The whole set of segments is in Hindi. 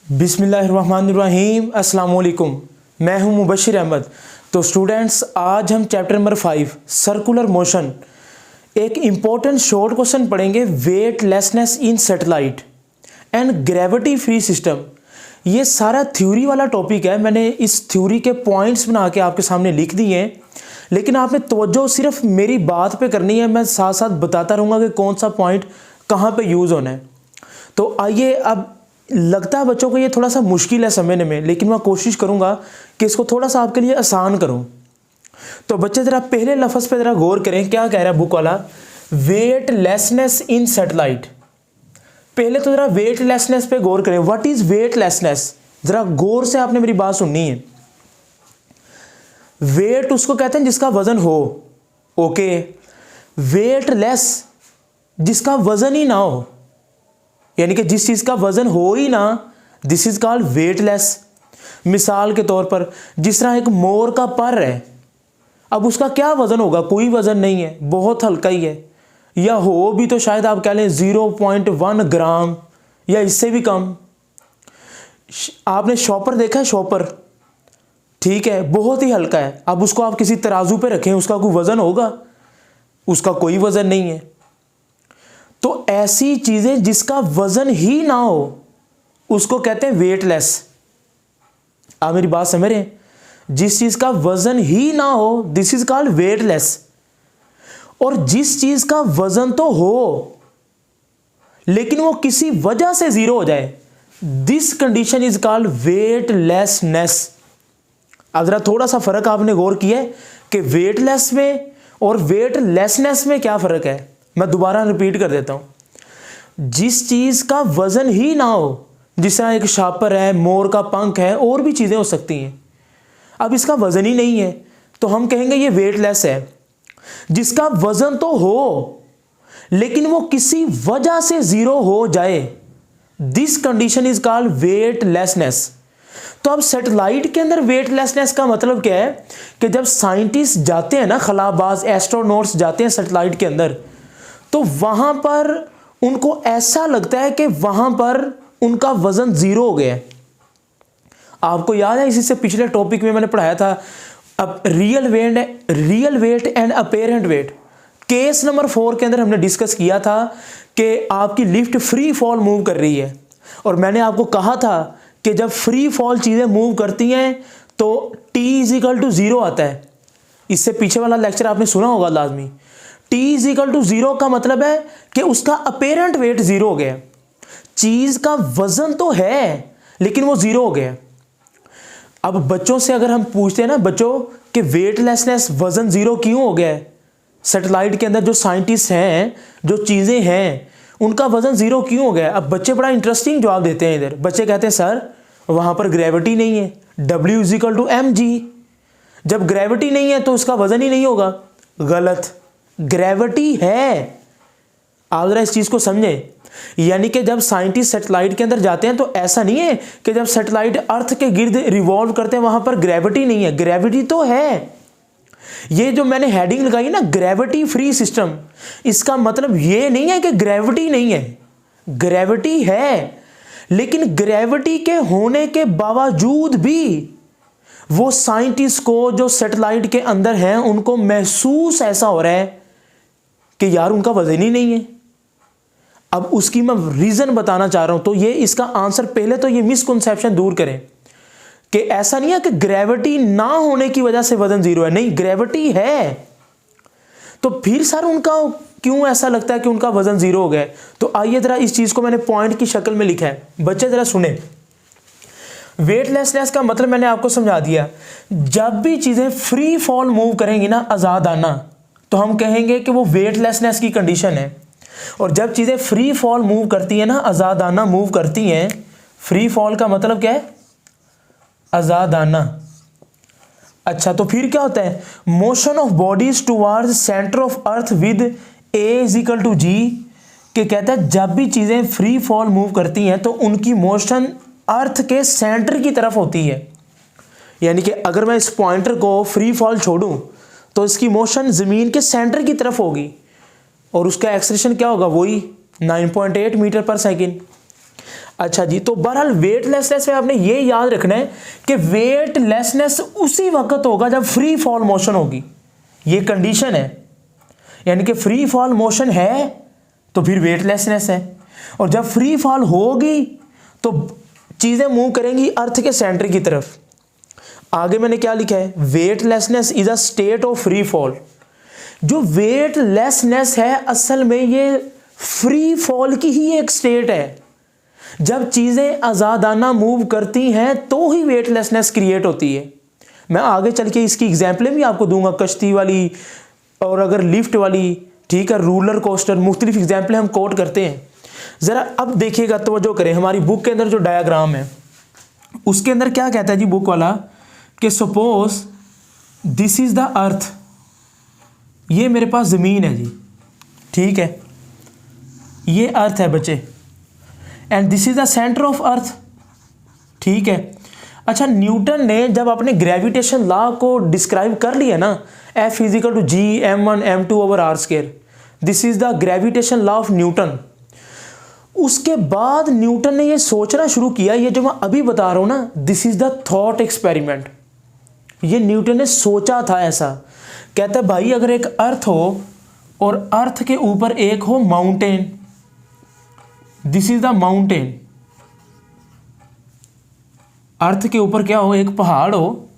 बिस्मिल्लाहिर्रहमानिर्रहीम अस्सलाम वालेकुम। मैं हूं मुबशिर अहमद। तो स्टूडेंट्स, आज हम चैप्टर नंबर 5 सर्कुलर मोशन एक इम्पोर्टेंट शॉर्ट क्वेश्चन पढ़ेंगे। Weightlessness in satellite and gravity free system. ये सारा थ्योरी वाला टॉपिक है। मैंने इस थ्योरी के पॉइंट्स बना के आपके सामने लिख दिए हैं, लेकिन आपने तवज्जो सिर्फ मेरी बात पे करनी है। मैं साथ साथ बताता रहूँगा कि कौन सा पॉइंट कहाँ पे यूज़ होना है। तो आइए, अब लगता है बच्चों को ये थोड़ा सा मुश्किल है समझने में, लेकिन मैं कोशिश करूंगा कि इसको थोड़ा सा आपके लिए आसान करूं। तो बच्चे ज़रा पहले लफ्ज़ पे ज़रा गौर करें, क्या कह रहा है बुक वाला, वेटलेसनेस इन सैटेलाइट। पहले तो ज़रा वेटलेसनेस पे गौर करें। व्हाट इज़ वेटलेसनेस, ज़रा गौर से आपने मेरी बात सुननी है। वेट उसको कहते हैं जिसका वजन हो, ओके। वेटलेस जिसका वजन ही ना हो, यानी कि जिस चीज़ का वजन हो ही ना, दिस इज कॉल्ड वेटलेस। मिसाल के तौर पर जिस तरह एक मोर का पर है, अब उसका क्या वजन होगा, कोई वजन नहीं है, बहुत हल्का ही है, या हो भी तो शायद आप कह लें 0.1 ग्राम या इससे भी कम। आपने शॉपर देखा है, शॉपर, ठीक है, बहुत ही हल्का है। अब उसको आप किसी तराजू पे रखें, उसका कोई वजन होगा? उसका कोई वजन नहीं है। तो ऐसी चीजें जिसका वजन ही ना हो उसको कहते हैं वेटलेस। आप मेरी बात समझ रहे हैं? जिस चीज का वजन ही ना हो, दिस इज कॉल्ड वेटलेस। और जिस चीज का वजन तो हो लेकिन वो किसी वजह से जीरो हो जाए, this condition is called weightlessness. अब जरा थोड़ा सा फर्क आपने गौर किया है कि वेटलेस में और वेटलेसनेस में क्या फर्क है। मैं दोबारा रिपीट कर देता हूं। जिस चीज का वजन ही ना हो, जिस तरह एक शापर है, मोर का पंख है, और भी चीजें हो सकती हैं, अब इसका वजन ही नहीं है तो हम कहेंगे ये वेटलेस है। जिसका वजन तो हो लेकिन वो किसी वजह से जीरो हो जाए, this condition is called weightlessness. तो अब सैटेलाइट के अंदर वेटलेसनेस का मतलब क्या है कि जब साइंटिस्ट जाते हैं ना, खलाबाज एस्ट्रोनॉट्स जाते हैं सैटेलाइट के अंदर, तो वहां पर उनको ऐसा लगता है कि वहां पर उनका वजन जीरो हो गया है। आपको याद है, इसी से पिछले टॉपिक में मैंने पढ़ाया था, अब real weight and apparent weight. Case number 4 के अंदर हमने डिस्कस किया था कि आपकी लिफ्ट फ्री फॉल मूव कर रही है, और मैंने आपको कहा था कि जब फ्री फॉल चीजें मूव करती हैं तो T = 0 आता है। इससे पीछे वाला लेक्चर आपने सुना होगा लाजमी। T = 0 का मतलब है कि उसका अपेरेंट वेट जीरो हो गया। चीज का वजन तो है लेकिन वो जीरो हो गया। अब बच्चों से अगर हम पूछते हैं ना बच्चों कि वेटलेसनेस, वजन जीरो क्यों हो गया है, सैटेलाइट के अंदर जो साइंटिस्ट हैं, जो चीजें हैं, उनका वजन जीरो क्यों हो गया? अब बच्चे बड़ा इंटरेस्टिंग जवाब देते हैं। इधर बच्चे कहते हैं सर वहां पर ग्रेविटी नहीं है, W = mg। जब ग्रेविटी नहीं है तो उसका वजन ही नहीं होगा। गलत, ग्रेविटी है। आप जरा इस चीज को समझें। यानी कि जब साइंटिस्ट सैटेलाइट के अंदर जाते हैं तो ऐसा नहीं है कि जब सैटेलाइट अर्थ के गिर्द रिवॉल्व करते हैं वहां पर ग्रेविटी नहीं है, ग्रेविटी तो है। ये जो मैंने हेडिंग लगाई ना, ग्रेविटी फ्री सिस्टम, इसका मतलब ये नहीं है कि ग्रेविटी नहीं है, ग्रेविटी है। लेकिन ग्रेविटी के होने के बावजूद भी वो साइंटिस्ट को जो सैटेलाइट के अंदर हैं उनको महसूस ऐसा हो रहा है कि यार उनका वजन ही नहीं है। अब उसकी मैं रीजन बताना चाह रहा हूं। तो ये इसका आंसर, पहले तो ये मिसकंसेप्शन दूर करें कि ऐसा नहीं है कि ग्रेविटी ना होने की वजह से वजन जीरो है। नहीं, ग्रेविटी है। तो फिर सर उनका क्यों ऐसा लगता है कि उनका वजन जीरो हो गया? तो आइए जरा इस चीज को मैंने पॉइंट की शक्ल में लिखा है, बच्चे जरा सुने। वेटलेसनेस का मतलब मैंने आपको समझा दिया। जब भी चीजें फ्री फॉल मूव करेंगी ना, आजादाना, तो हम कहेंगे कि वो वेटलेसनेस की कंडीशन है। और जब चीजें फ्री फॉल मूव करती है ना, आजादाना मूव करती हैं, फ्री फॉल का मतलब क्या है? आजादाना। अच्छा, तो फिर क्या होता है? Motion of bodies towards centre of earth with A = g, कि कहता है जब भी चीजें फ्री फॉल मूव करती हैं तो उनकी मोशन अर्थ के सेंटर की तरफ होती है। यानी कि अगर मैं इस पॉइंटर को फ्री फॉल छोड़ूं तो इसकी मोशन जमीन के सेंटर की तरफ होगी, और उसका एक्सेलरेशन क्या होगा? वही 9.8 मीटर पर सेकेंड। अच्छा जी, तो बहरहाल वेटलेसनेस में आपने ये याद रखना है कि वेटलेसनेस उसी वक्त होगा जब फ्री फॉल मोशन होगी, ये कंडीशन है। यानी कि फ्री फॉल मोशन है तो फिर वेटलेसनेस है, और जब फ्री फॉल होगी तो चीज़ें मूव करेंगी अर्थ के सेंटर की तरफ। आगे मैंने क्या लिखा है, weightlessness is a state of free fall. जो वेटलेसनेस है असल में ये फ्री फॉल की ही एक स्टेट है। जब चीज़ें आज़ादाना मूव करती हैं तो ही वेटलेसनेस क्रिएट होती है। मैं आगे चल के इसकी एग्जाम्पलें भी आपको दूंगा, कश्ती वाली और अगर लिफ्ट वाली, ठीक है, रूलर कोस्टर, मुख्तलिफ एग्जाम्पलें हम कोट करते हैं। ज़रा अब देखिएगा, तवज्जो करें, हमारी बुक के अंदर जो डायग्राम है उसके अंदर क्या कहता है जी बुक वाला कि suppose this is the earth, ये मेरे पास ज़मीन है जी, ठीक है, ये अर्थ है बच्चे, and this is the centre of earth, ठीक है। अच्छा, न्यूटन ने जब अपने ग्रेविटेशन लॉ को डिस्क्राइब कर लिया ना, F equal to G m1 m2 over r square, this is the gravitation law of Newton. उसके बाद न्यूटन ने ये सोचना शुरू किया, ये जो मैं अभी बता रहा हूँ ना, this is the thought experiment. ये न्यूटन ने सोचा था ऐसा। कहता है भाई अगर एक अर्थ हो और अर्थ के ऊपर एक हो mountain, this is the mountain, earth के ऊपर क्या हो, एक पहाड़ हो,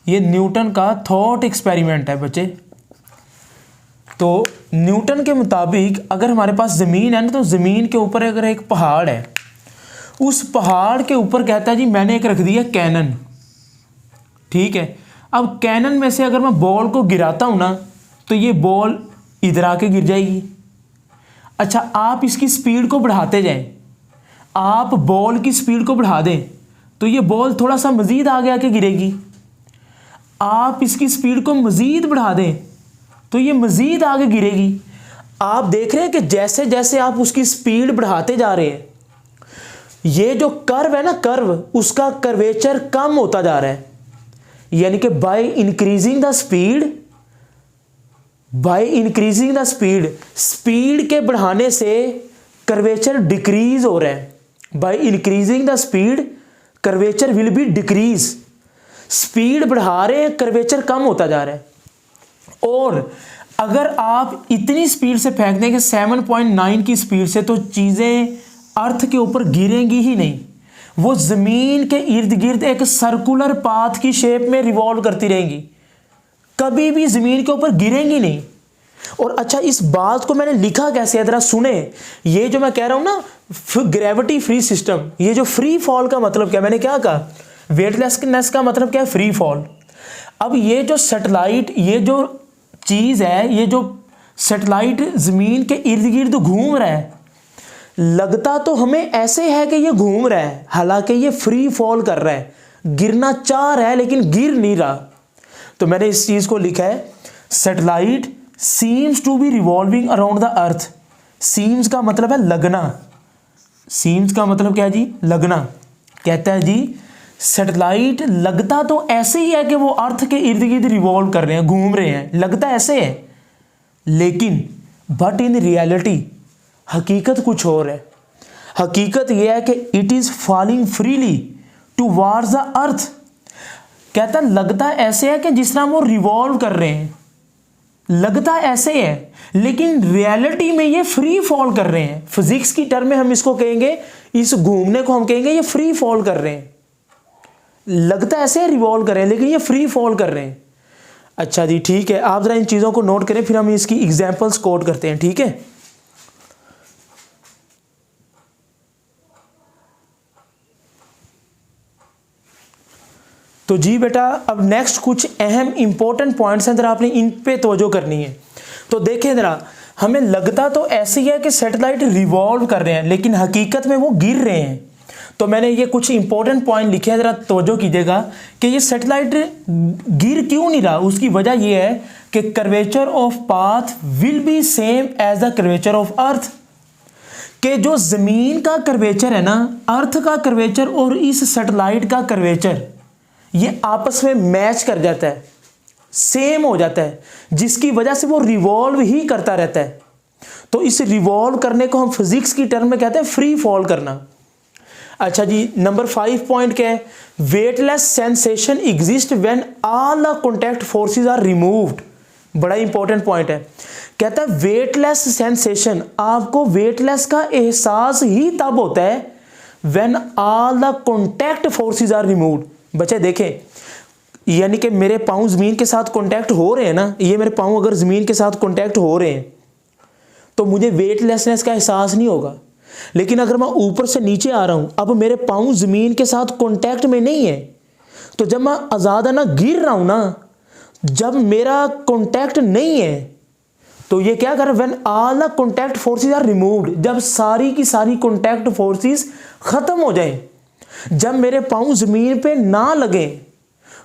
ये न्यूटन का थॉट एक्सपेरिमेंट है बच्चे। तो न्यूटन के मुताबिक अगर हमारे पास ज़मीन है ना, तो ज़मीन के ऊपर अगर एक पहाड़ है, उस पहाड़ के ऊपर कहता है जी मैंने एक रख दिया कैनन, ठीक है। अब कैनन में से अगर मैं बॉल को गिराता हूँ ना, तो ये बॉल इधर आके गिर जाएगी। अच्छा, आप इसकी स्पीड को बढ़ाते जाएं, आप बॉल की स्पीड को बढ़ा दें तो ये बॉल थोड़ा सा मज़ीद आगे आके गिरेगी। आप इसकी स्पीड को मज़ीद बढ़ा दें तो ये मज़ीद आगे गिरेगी। आप देख रहे हैं कि जैसे जैसे आप उसकी स्पीड बढ़ाते जा रहे हैं, ये जो कर्व है ना, कर्व, उसका कर्वेचर कम होता जा रहा है। यानी कि by increasing the speed, speed के बढ़ाने से कर्वेचर डिक्रीज हो रहा है। By increasing the speed curvature will be decrease. Speed बढ़ा रहे हैं, कर्वेचर कम होता जा रहा है। और अगर आप इतनी स्पीड से फेंक देंगे 7.9 की स्पीड से, तो चीज़ें अर्थ के ऊपर गिरेंगी ही नहीं, वो ज़मीन के इर्द गिर्द एक सर्कुलर पाथ की शेप में रिवॉल्व करती रहेंगी, कभी भी ज़मीन के ऊपर गिरेंगी नहीं। और अच्छा, इस बात को मैंने लिखा कैसे है, ज़रा सुने। ये जो मैं कह रहा हूँ ना, ग्रेविटी फ्री सिस्टम, ये जो फ्री फॉल का मतलब क्या, मैंने क्या कहा, वेटलेसनेस का मतलब क्या है, फ्री फॉल। अब ये जो सैटेलाइट, ये जो चीज़ है, ये जो सैटेलाइट ज़मीन के इर्द गिर्द घूम रहा है, लगता तो हमें ऐसे है कि ये घूम रहा है, हालांकि ये फ्री फॉल कर रहा है, गिरना चाह रहा है लेकिन गिर नहीं रहा। तो मैंने इस चीज़ को लिखा है, satellite seems to be revolving around the earth. Seems का मतलब है लगना, सीम्स का मतलब क्या है जी, लगना। कहता है जी सैटेलाइट लगता तो ऐसे ही है कि वो अर्थ के इर्द गिर्द रिवॉल्व कर रहे हैं, घूम रहे हैं, लगता ऐसे है, लेकिन बट इन रियलिटी हकीकत कुछ और है। हकीकत यह है कि it is falling freely towards the earth. कहता लगता ऐसे है कि जिस तरह वो रिवॉल्व कर रहे हैं, लगता ऐसे है, लेकिन रियलिटी में ये फ्री फॉल कर रहे हैं। फिजिक्स की टर्म में हम इसको कहेंगे, इस घूमने को हम कहेंगे ये फ्री फॉल कर रहे हैं। लगता ऐसे है रिवॉल्व कर रहे हैं, लेकिन ये फ्री फॉल कर रहे हैं। अच्छा जी, ठीक है, आप जरा इन चीज़ों को नोट करें, फिर हम इसकी एग्जाम्पल्स कोट करते हैं, ठीक है। तो जी बेटा, अब नेक्स्ट कुछ अहम इंपॉर्टेंट पॉइंट्स हैं, जरा आपने इन पे तवज्जो करनी है। तो देखें जरा, हमें लगता तो ऐसे ही है कि सैटेलाइट रिवॉल्व कर रहे हैं, लेकिन हकीकत में वो गिर रहे हैं। तो मैंने ये कुछ इंपॉर्टेंट पॉइंट लिखे हैं, जरा तवज्जो कीजिएगा कि ये सैटेलाइट गिर क्यों नहीं रहा। उसकी वजह ये है कि curvature of path will be same as the curvature of earth. कि जो ज़मीन का कर्वेचर है ना, अर्थ का कर्वेचर और इस सैटेलाइट का कर्वेचर, ये आपस में मैच कर जाता है, सेम हो जाता है, जिसकी वजह से वो रिवॉल्व ही करता रहता है। तो इस रिवॉल्व करने को हम फिजिक्स की टर्म में कहते हैं फ्री फॉल करना। अच्छा जी, नंबर 5 पॉइंट क्या है? Weightless sensation exist when all the contact forces are removed. बड़ा इंपॉर्टेंट पॉइंट है। कहता है वेटलेस सेंसेशन, आपको वेटलेस का एहसास ही तब होता है when all the contact forces are removed. बच्चे देखें, यानी कि मेरे पाँव ज़मीन के साथ कॉन्टैक्ट हो रहे हैं ना, ये मेरे पाँव अगर ज़मीन के साथ कॉन्टैक्ट हो रहे हैं तो मुझे वेटलेसनेस का एहसास नहीं होगा। लेकिन अगर मैं ऊपर से नीचे आ रहा हूँ, अब मेरे पाँव ज़मीन के साथ कॉन्टैक्ट में नहीं है, तो जब मैं आज़ादाना गिर रहा हूँ ना, जब मेरा कॉन्टैक्ट नहीं है, तो ये क्या कर, when all the contact forces are removed, जब सारी की सारी कॉन्टैक्ट फोर्सेस खत्म हो जाएं, जब मेरे पाँव ज़मीन पे ना लगे,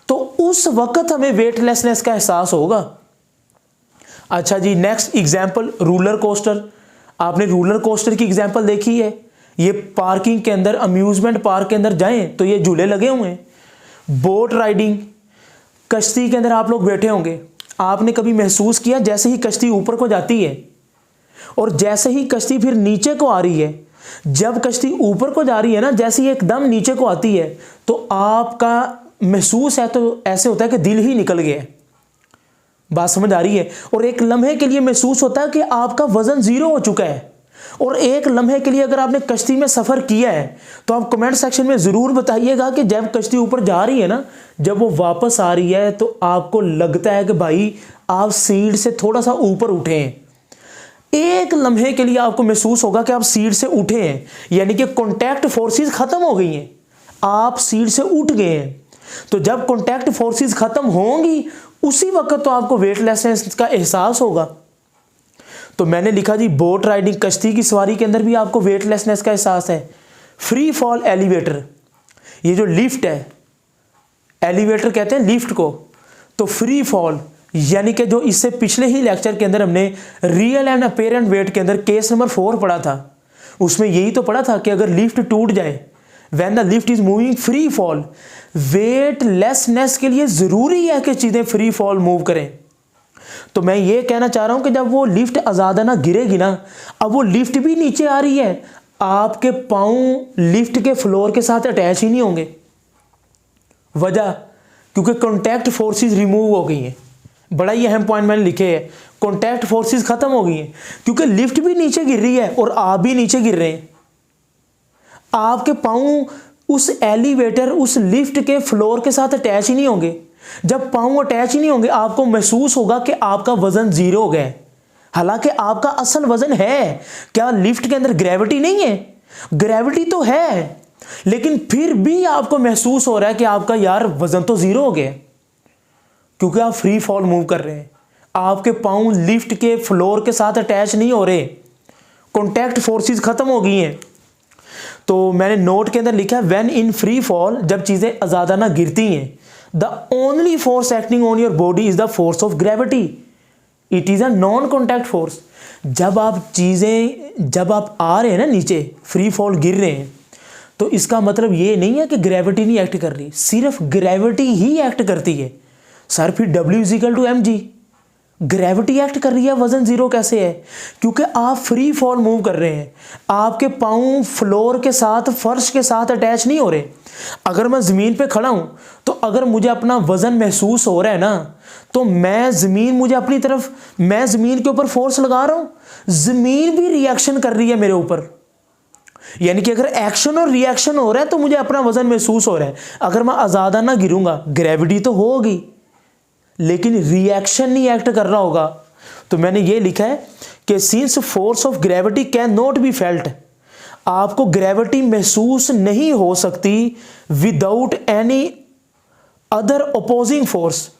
तो उस वक्त हमें वेटलेसनेस का एहसास होगा। अच्छा जी, नेक्स्ट एग्जाम्पल रोलर कोस्टर। आपने रोलर कोस्टर की एग्जाम्पल देखी है। ये पार्किंग के अंदर, अम्यूजमेंट पार्क के अंदर जाएं तो ये झूले लगे हुए हैं। बोट राइडिंग, कश्ती के अंदर आप लोग बैठे होंगे, आपने कभी महसूस किया जैसे ही कश्ती ऊपर को जाती है और जैसे ही कश्ती फिर नीचे को आ रही है, जब कश्ती ऊपर को जा रही है ना, जैसे ही एकदम नीचे को आती है, तो आपका महसूस है तो ऐसे होता है कि दिल ही निकल गया है। बात समझ आ रही है? और एक लम्हे के लिए महसूस होता है कि आपका वजन 0 हो चुका है। और एक लम्हे के लिए अगर आपने कश्ती में सफ़र किया है तो आप कमेंट सेक्शन में ज़रूर बताइएगा कि जब कश्ती ऊपर जा रही है ना, जब वो वापस आ रही है, तो आपको लगता है कि भाई आप सीट से थोड़ा सा ऊपर उठे हैं। एक लम्हे के लिए आपको महसूस होगा कि आप सीट से उठे हैं, यानी कि कॉन्टैक्ट फोर्सेस ख़त्म हो गई हैं, आप सीट से उठ गए हैं। तो जब कॉन्टैक्ट फोर्सेस खत्म होंगी, उसी वक्त तो आपको वेटलेसनेस का एहसास होगा। तो मैंने लिखा जी, बोट राइडिंग, कश्ती की सवारी के अंदर भी आपको वेटलेसनेस का एहसास है। फ्री फॉल एलिवेटर, ये जो लिफ्ट है, एलिवेटर कहते हैं लिफ्ट को, तो फ्री फॉल यानी कि जो इससे पिछले ही लेक्चर के अंदर हमने रियल एंड अपेरेंट वेट के अंदर केस नंबर 4 पढ़ा था, उसमें यही तो पढ़ा था कि अगर लिफ्ट टूट जाए, when the lift is moving free fall, weightlessness के लिए ज़रूरी है कि चीज़ें फ्री फॉल मूव करें। तो मैं ये कहना चाह रहा हूं कि जब वो लिफ्ट आज़ादाना गिरेगी ना, अब वो लिफ्ट भी नीचे आ रही है, आपके पाँव लिफ्ट के फ्लोर के साथ अटैच ही नहीं होंगे। वजह, क्योंकि कॉन्टैक्ट फोर्सेस रिमूव हो गई हैं। बड़ा ही अहम पॉइंट मैंने लिखे है, कॉन्टैक्ट फोर्सेस खत्म हो गई हैं, क्योंकि लिफ्ट भी नीचे गिर रही है और आप भी नीचे गिर रहे हैं। आपके पाँव उस एलिवेटर, उस लिफ्ट के फ्लोर के साथ अटैच ही नहीं होंगे। जब पाँव अटैच ही नहीं होंगे, आपको महसूस होगा कि आपका वजन 0 हो गया है, हालांकि आपका असल वजन है। क्या लिफ्ट के अंदर ग्रेविटी नहीं है? ग्रेविटी तो है, लेकिन फिर भी आपको महसूस हो रहा है कि आपका यार वजन तो 0 हो गया, क्योंकि आप फ्री फॉल मूव कर रहे हैं। आपके पाँव लिफ्ट के फ्लोर के साथ अटैच नहीं हो रहे, कॉन्टैक्ट फोर्सेस खत्म हो गई हैं। तो मैंने नोट के अंदर लिखा है, व्हेन इन फ्री फॉल, जब चीज़ें आज़ादाना गिरती हैं, the only force acting on your body is the force of gravity, it is a non contact force. जब आप आ रहे हैं ना नीचे, फ्री फॉल गिर रहे हैं, तो इसका मतलब ये नहीं है कि ग्रेविटी नहीं एक्ट कर रही, सिर्फ ग्रेविटी ही एक्ट करती है। सर फिर W = mg, ग्रेविटी एक्ट कर रही है, वजन 0 कैसे है? क्योंकि आप फ्री फॉल मूव कर रहे हैं, आपके पाँव फ्लोर के साथ, फर्श के साथ अटैच नहीं हो रहे। अगर मैं ज़मीन पे खड़ा हूँ, तो अगर मुझे अपना वजन महसूस हो रहा है ना, तो मैं ज़मीन के ऊपर फोर्स लगा रहा हूँ, ज़मीन भी रिएक्शन कर रही है मेरे ऊपर। यानी कि अगर एक्शन और रिएक्शन हो रहा है तो मुझे अपना वजन महसूस हो रहा है। अगर मैं आज़ादाना गिरूंगा, ग्रेविटी तो होगी, लेकिन रिएक्शन नहीं एक्ट कर रहा होगा। तो मैंने ये लिखा है कि since force of gravity can not be felt, आपको ग्रेविटी महसूस नहीं हो सकती without any other opposing force,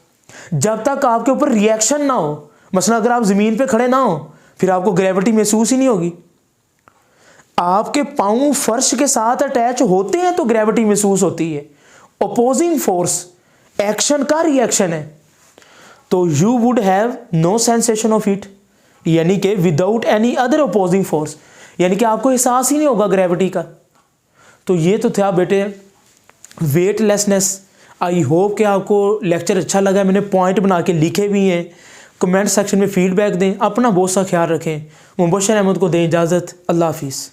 जब तक आपके ऊपर रिएक्शन ना हो। मसलन अगर आप ज़मीन पे खड़े ना हो, फिर आपको ग्रेविटी महसूस ही नहीं होगी। आपके पाँव फर्श के साथ अटैच होते हैं तो ग्रेविटी महसूस होती है। अपोजिंग फोर्स एक्शन का रिएक्शन है, तो you would have no sensation of it, यानी कि without any other opposing force, यानी कि आपको एहसास ही नहीं होगा ग्रेविटी का। तो ये तो था बेटे वेटलेसनेस। आई होप कि आपको लेक्चर अच्छा लगा। मैंने पॉइंट बना के लिखे भी हैं। कमेंट सेक्शन में फीडबैक दें। अपना बहुत सा ख्याल रखें। मुबशर अहमद को दें इजाज़त। अल्लाह हाफिज़।